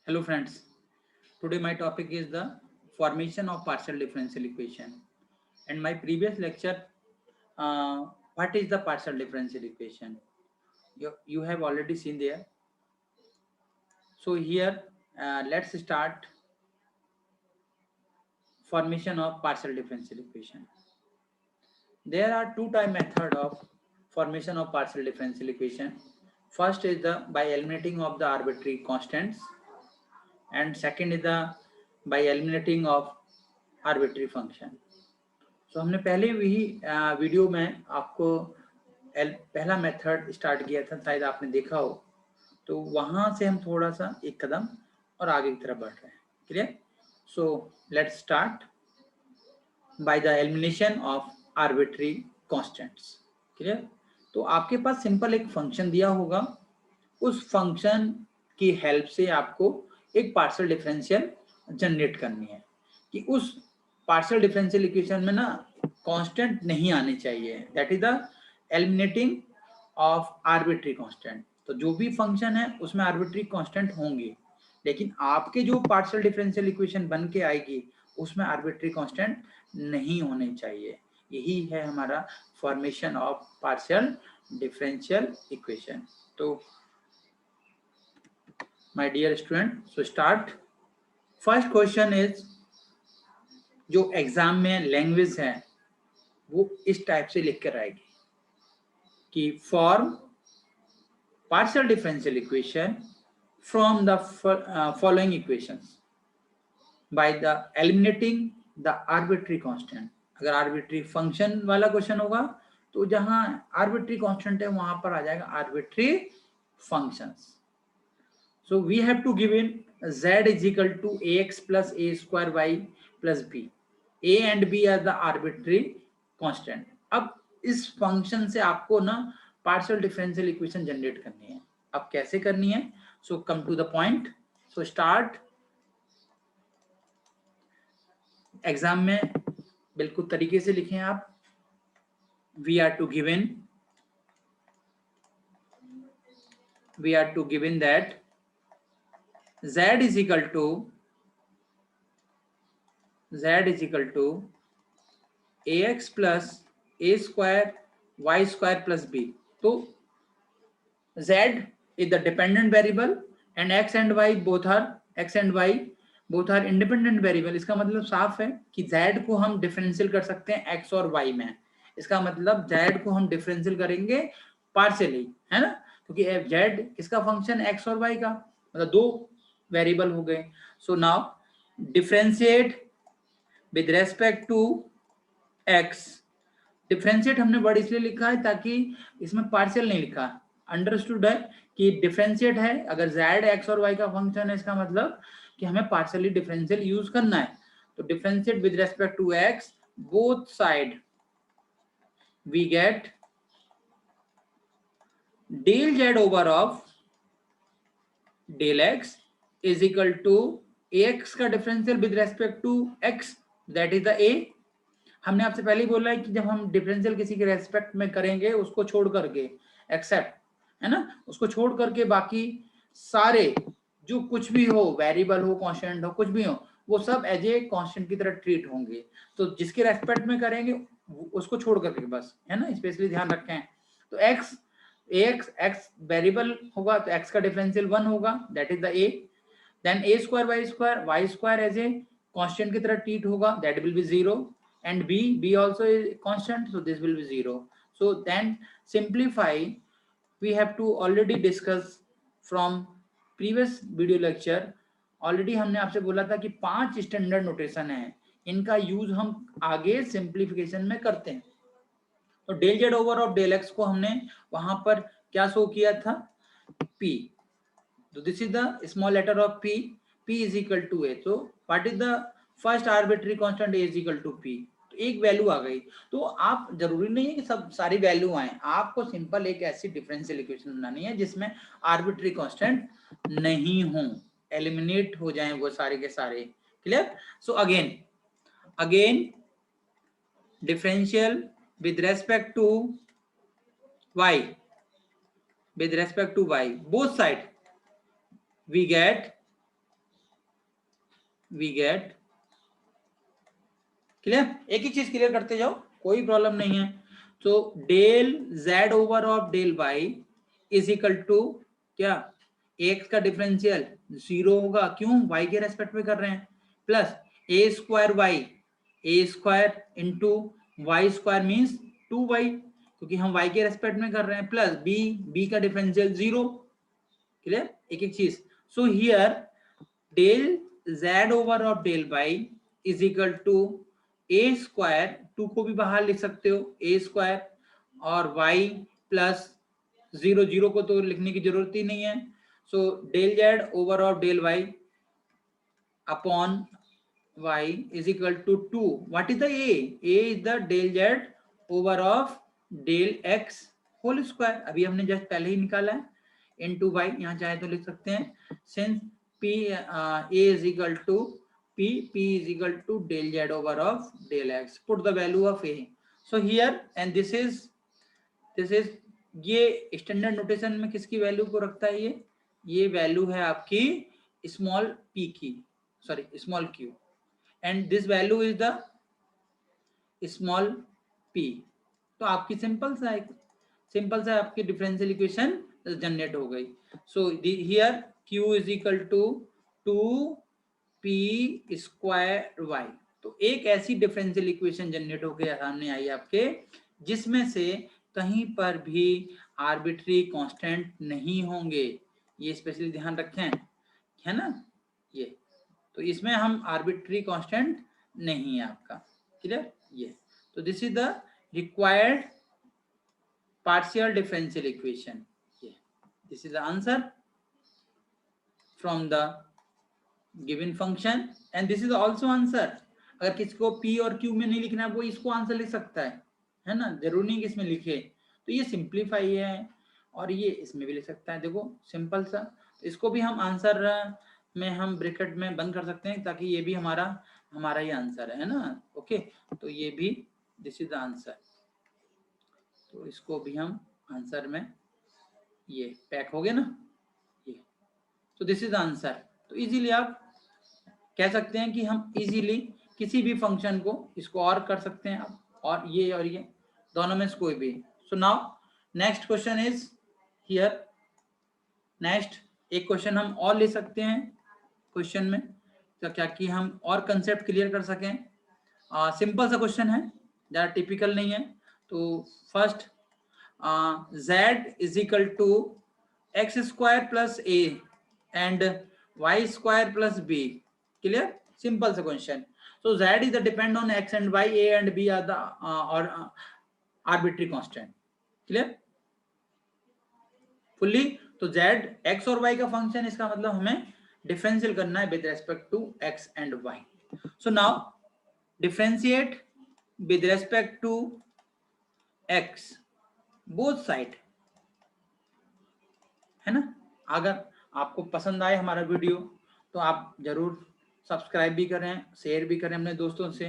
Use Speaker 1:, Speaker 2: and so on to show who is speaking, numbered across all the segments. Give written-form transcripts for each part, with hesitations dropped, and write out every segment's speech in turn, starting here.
Speaker 1: Hello friends, today my topic is the formation of partial differential equation. And my previous lecture, what is the partial differential equation? You have already seen there. So here, let's start formation of partial differential equation. There are two type method of formation of partial differential equation. First is the by eliminating of the arbitrary constants, and second is the by eliminating of arbitrary function. तो हमने पहले भी video में आपको पहला method start किया था, शायद आपने देखा हो। तो वहां से हम थोड़ा सा एक कदम और आगे की तरफ बढ़ रहे हैं। Clear? So let's start by the elimination of arbitrary constants. Clear? तो आपके पास सिंपल एक फंक्शन दिया होगा, उस फंक्शन की हेल्प से आपको एक पार्शियल डिफरेंशियल जनरेट करनी है कि उस पार्शियल डिफरेंशियल इक्वेशन में ना कांस्टेंट नहीं आने चाहिए। That is the eliminating of arbitrary constant. तो जो भी फंक्शन है उसमें आर्बिट्री कांस्टेंट होंगे, लेकिन आपके जो पार्शियल डिफरेंशियल इक्वेशन बन के आएगी उसमें आर्बिट्री कांस्टेंट नहीं होने चाहिए। यही है हमारा formation of partial differential equation. तो my dear student, so start. First question is, जो एग्जाम में लैंग्वेज है वो इस टाइप से लिख कर आएगी कि form partial differential equation from the following equations by the eliminating the arbitrary constant. अगर आर्बिट्री फंक्शन वाला क्वेश्चन होगा तो जहां आर्बिट्री कांस्टेंट है वहां पर आ जाएगा arbitrary functions. So we have to give in z is equal to ax plus a square y plus b. A and b are the arbitrary constant. अब इस फंक्शन से आपको ना पार्शियल डिफरेंशियल इक्वेशन जनरेट करनी है। अब कैसे करनी है? So come to the point. So start. Exam में बिल्कुल तरीके से लिखें आप। we are to given that z is equal to ax plus a square y square plus b. तो z is the dependent variable and x and y both are independent variable। इसका मतलब साफ है कि z को हम differential कर सकते हैं x और y में। इसका मतलब z को हम डिफरेंशियल करेंगे पार्शियली, है ना, क्योंकि z किसका फंक्शन x और y का, मतलब दो वेरिएबल हो गए। So now differentiate with respect to x। Differentiate हमने वर्ड इसलिए लिखा है ताकि इसमें पार्शियल नहीं लिखा। अंडरस्टूड है कि डिफरेंशिएट है, अगर z x और y का फंक्शन है इसका मतलब कि हमें पार्शियली डिफरेंशियल यूज करना है। तो differentiate with respect to x both side we get del z over of del x is equal to ax का differential with respect to x, that is the a। हमने आपसे पहले ही बोला है कि जब हम डिफरेंशियल किसी के रेस्पेक्ट में करेंगे उसको छोड़ करके, एक्सेप्ट, है ना, उसको छोड़ करके बाकी सारे जो कुछ भी हो, वेरिएबल हो, कांस्टेंट हो, कुछ भी हो, वो सब एज ए कांस्टेंट की तरह ट्रीट होंगे। तो जिसके रेस्पेक्ट में करेंगे उसको छोड़ करके बस, है ना, स्पेशली ध्यान रखें। तो x वेरिएबल होगा तो x का डिफरेंशियल 1 होगा, that is the a। Then a square y square as a constant की तरह ट्रीट होगा, that will be 0। and b also is constant, so this will be 0. So then simplify, we have to already discuss from previous video lecture। Already हमने आपसे बोला था कि 5 standard notation है, इनका यूज हम आगे सिंप्लीफिकेशन में करते हैं। तो del z over of del x को हमने वहां पर क्या शो किया था, p। तो this is the small letter of p is equal to a। तो what is the first arbitrary constant a is equal to p। तो एक वैल्यू आ गई। तो आप जरूरी नहीं है कि सब सारी वैल्यू आए, आपको सिंपल एक ऐसी डिफरेंशियल इक्वेशन बनानी है जिसमें आर्बिट्री कांस्टेंट नहीं हो, एलिमिनेट हो जाएं वो सारे के सारे। Clear? So again differential with respect to y, both side we get we get, clear, एक ही चीज क्लियर करते जाओ, कोई प्रॉब्लम नहीं है। तो del z over of del y is equal to क्या, x का डिफरेंशियल 0 होगा, क्यों, y के रेस्पेक्ट में कर रहे हैं, plus a square y, a square into y square means 2y, क्योंकि हम y के रेस्पेक्ट में कर रहे हैं, प्लस b का डिफरेंशियल 0, क्लियर, एक एक चीज। So here del z over of del y is equal to a square, 2 को भी बाहर लिख सकते हो, a स्क्वायर और y प्लस 0, 0 को तो लिखने की जरूरत ही नहीं है। So del z over of del y upon y is equal to 2. What is the a? A is the del z over of del x whole square. अभी हमने जस्ट पहले ही निकाला है, into y, यहाँ चाहे तो लिख सकते हैं, since p a is equal to p is equal to del z over of del x. Put the value of a. So here and this is ये स्टैंडर्ड नोटेशन में किसकी वैल्यू को रखता है, ये वैल्यू है आपकी स्मॉल p की, sorry small q, and this value is the small p. तो आपकी सिंपल सा आपकी डिफरेंशियल इक्वेशन जनरेट हो गई। So here q is equal to 2p square y। तो एक ऐसी डिफरेंशियल इक्वेशन जनरेट होकर सामने आई आपके, जिसमें से कहीं पर भी आर्बिट्री कांस्टेंट नहीं होंगे, ये स्पेशली ध्यान रखें, है ना, ये तो इसमें हम आर्बिट्री कांस्टेंट नहीं है आपका, क्लियर, ये तो this is the required partial differential equation, ये this is the answer from the given function and this is also answer. अगर किसी को p और q में नहीं लिखना है, वो इसको आंसर लिख सकता है ना, जरूरी नहीं कि इसमें लिखे, तो ये सिंप्लीफाई है, और ये इसमें भी लिख सकता है, देखो सिंपल सा, तो इसको भी हम आंसर में हम ब्रैकेट में बंद कर सकते हैं, ताकि ये भी हमारा ही आंसर है ना, ओके, तो ये भी दिस इज द आंसर, तो इसको भी हम आंसर में ये पैक हो गया ना, ये तो दिस इज द आंसर। तो इजीली आप कह सकते हैं कि हम इजीली किसी भी फंक्शन को इसको और कर सकते हैं आप, और ये दोनों में से कोई भी। So now next question is here, next एक क्वेश्चन हम और ले सकते हैं क्वेश्चन में, तो क्या कि हम और कंसेप्ट क्लियर कर सकें। सिंपल सा क्वेश्चन है, ज़्यादा टिपिकल नहीं है। तो first z is equal to x square plus a and y square plus b, clear, simple सा question. So z is the depend on x and y, a and b are the arbitrary constant, clear fully। तो z x और y का function, इसका मतलब हमें differential करना है with respect to x and y। So now differentiate with respect to x both side, है ना। अगर आपको पसंद आए हमारा वीडियो तो आप जरूर सब्सक्राइब भी करें, शेयर भी करें अपने दोस्तों से,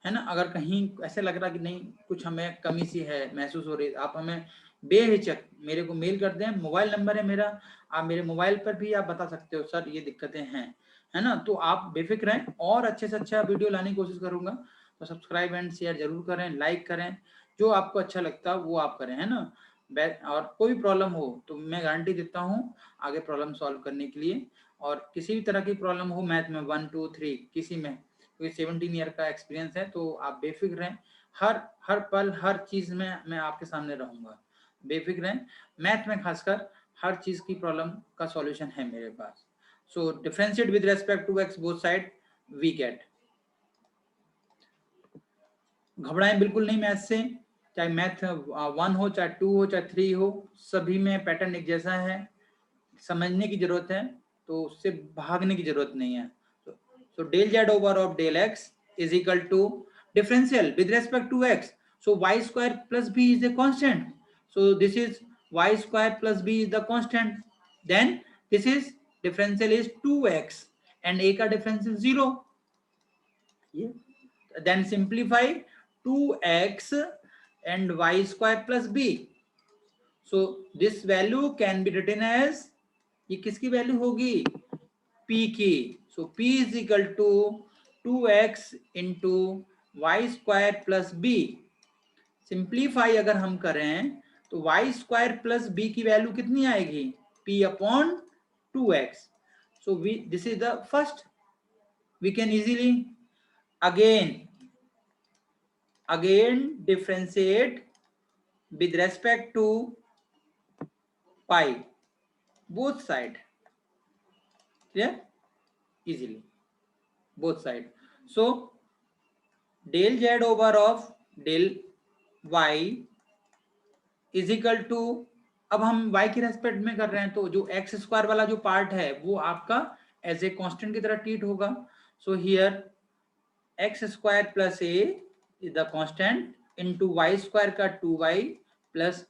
Speaker 1: है ना। अगर कहीं ऐसे लग रहा कि नहीं कुछ हमें कमी सी है महसूस हो रही, आप हमें बेहिचक मेरे को मेल कर दें, मोबाइल नंबर है मेरा, आप मेरे मोबाइल पर भी आप बता सकते हो सर ये दिक्कतें हैं, है ना। तो आप बेफिक्र रहें, और अच्छे से अच्छा वीडियो लाने की कोशिश करूंगा। तो सब्सक्राइब एंड शेयर जरूर करें, लाइक करें, जो आपको अच्छा लगता है वो आप करें, है ना। और कोई प्रॉब्लम हो तो मैं गारंटी देता हूँ आगे प्रॉब्लम सॉल्व करने के लिए, और किसी भी तरह की प्रॉब्लम हो मैथ में 1 2 3 किसी में, क्योंकि 17 ईयर का एक्सपीरियंस है, तो आप बेफिक्र रहें, हर पल हर चीज में मैं आपके सामने रहूंगा, बेफिक्र रहें। मैथ में खासकर हर चीज की प्रॉब्लम का सॉल्यूशन है मेरे पास। So differentiate with respect to x both side we get. घबराएं बिल्कुल नहीं मैथ से, चाहे मैथ 1 हो चाहे 2 हो चाहे 3 हो, सभी में पैटर्न एक जैसा है, समझने की जरूरत है, तो उससे भागने की जरूरत नहीं है। So del z over of del x is equal to differential with respect to x. So y square plus b is a constant. So this is y square plus b is the constant. Then this is differential is 2x and a का differential 0. Then simplify 2x and y square plus b. So this value can be written as, ये किसकी value होगी, p की। So p is equal to 2x into y square plus b. Simplify अगर हम करें तो y square plus b की value कितनी आएगी, p upon 2x। So we this is the first, we can easily again differentiate with respect to pi both side, clear, easily both side. So del z over of del y is equal to, अब हम y के respect में कर रहे हैं तो जो x square वाला जो पार्ट है वो आपका एज ए कांस्टेंट की तरह ट्रीट होगा। So here x square plus a is the constant into y square का 2y प्लस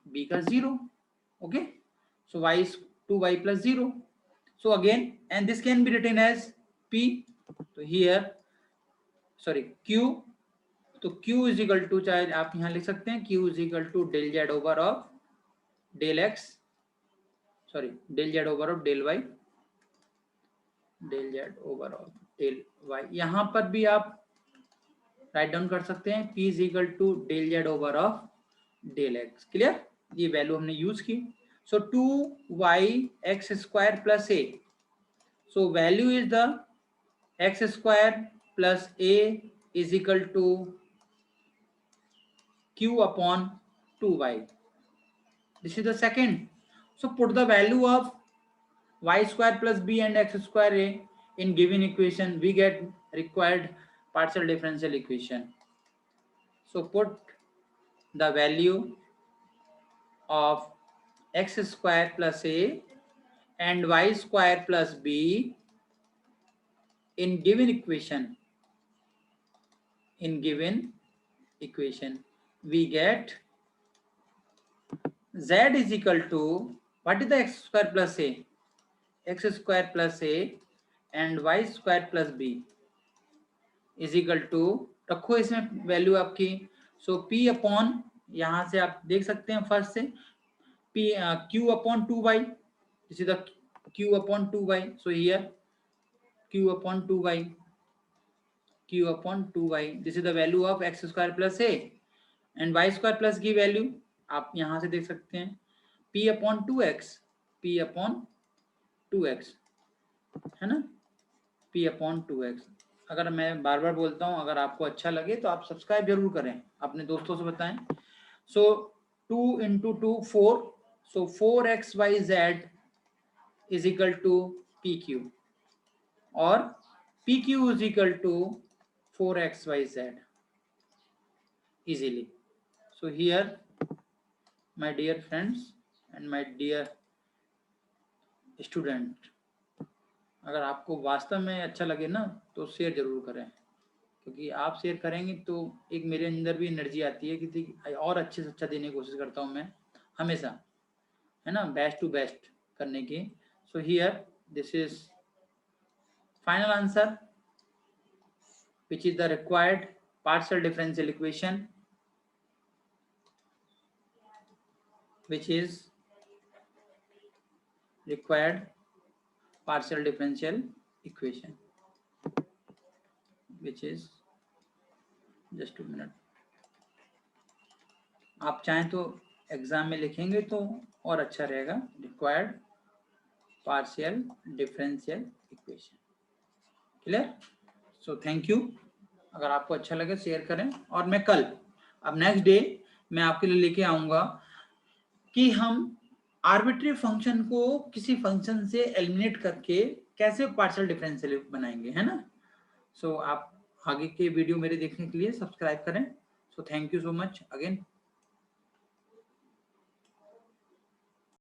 Speaker 1: b का 0। Okay, so y is 2y plus 0. So again, and this can be written as p. So here, sorry, q. तो q is equal to, चाहे आप यहाँ लिख सकते हैं q is equal to del z over of del x, sorry, del z over of del y, del z over of del y। यहाँ पर भी आप राइट डाउन कर सकते हैं p is equal to del z over of del x। Clear, ये value हमने use की। So 2y x square plus a. So value is the x square plus a is equal to q upon 2y. This is the second. So put the value of y square plus b and x square a in given equation. We get required partial differential equation. So put the value of x square plus a and y square plus b in given equation, we get z is equal to, what is the x square plus a, x square plus a and y square plus b is equal to, रखो इसमें value आपकी। सो p upon, यहां से आप देख सकते हैं first से p q upon 2y, this is the q upon 2y। So here q upon 2y, q upon 2y, this is the value of x square plus a and y square plus की value आप यहां से देख सकते हैं p upon 2x, p upon 2x है ना, p upon 2x। अगर मैं बार बार बोलता हूं, अगर आपको अच्छा लगे तो आप सब्सक्राइब जरूर करें, अपने दोस्तों से बताएं। सो 2 into 2 4, so 4xyz is equal to pq or pq is equal to 4xyz easily. So here, my dear friends and my dear student, अगर आपको वास्तव में अच्छा लगे ना तो शेयर जरूर करें, क्योंकि आप शेयर करेंगे तो एक मेरे अंदर भी एनर्जी आती है कि और अच्छे से अच्छा देने की कोशिश करता हूँ मैं हमेशा, है ना, बेस्ट टू बेस्ट करने की। So here this is final answer which is the required partial differential equation, which is required partial differential equation, which is, just a minute, आप चाहें तो एग्जाम में लिखेंगे तो और अच्छा रहेगा, required partial differential equation। Clear? So thank you. अगर आपको अच्छा लगे शेयर करें, और मैं कल, अब नेक्स्ट डे मैं आपके लिए लेके आऊंगा कि हम आर्बिट्री फंक्शन को किसी फंक्शन से एलिमिनेट करके कैसे पार्शियल डिफरेंशियल बनाएंगे, है ना। सो आप आगे के वीडियो मेरे देखने के लिए सब्सक्राइब करें। So thank you so much again.